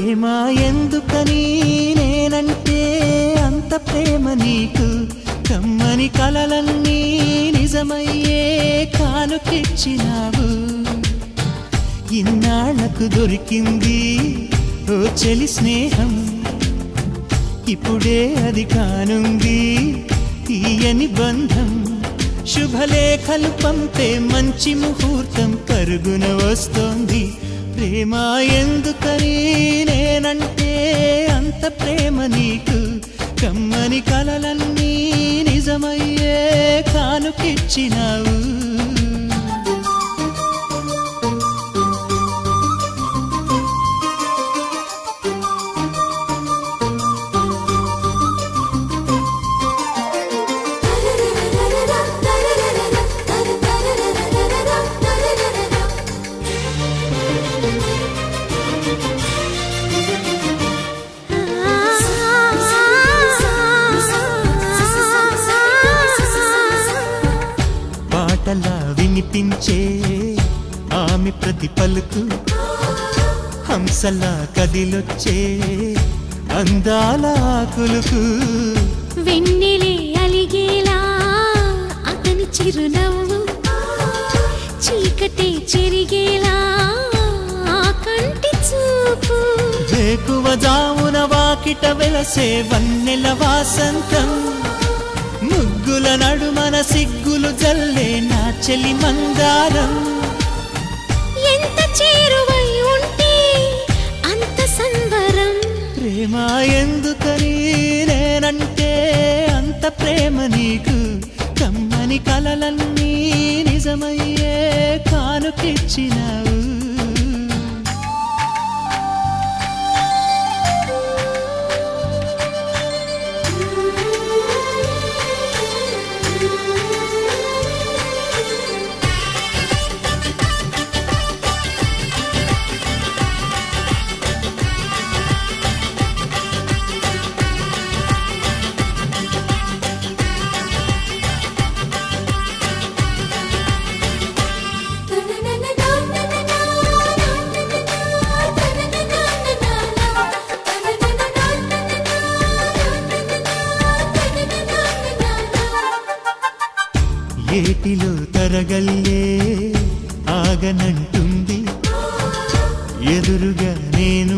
ప్రేమ ఎందుకని నేనంటే అంత ప్రేమ నీకు కమ్మని కలలన్నీ నిజమయ్యే కానుకిచ్చినావు ఇన్నాళ్లకు దొరికింది ఓ చెలి స్నేహం ఇప్పుడే అది కానుంది తీయని బంధం శుభలేఖలు పంపే మంచి ముహూర్తం పరుగున వస్తోంది ప్రేమ ఎందుకని నేనంటే అంత ప్రేమ నీకు కమ్మని కలలన్నీ నిజమయ్యే కానుకిచ్చినావు పాటలా వినిపించే ఆమె ప్రతి పలుకు హంసలా కదిలొచ్చే అందాల ఆకులకు వెన్నెలే అలిగేలా అతని చిరునవ్వు చీకటే చెరిగేలా కంటి చూపు వేకువ జామున వాకిట వెలసే వన్నెల వాసంతం ముగ్గుల నడుమన సిగ్గులు జల్లే నా చెలి మందారం ఎంత చేరువై ఉంటే అంత సంబరం ప్రేమ ఎందుకని నేనంటే అంత ప్రేమ నీకు కమ్మని కలలన్నీ నిజమయ్యే కానుకిచ్చినావు ఏటిలో తరగల్లే ఆగనంటుంది ఎదురుగా నేను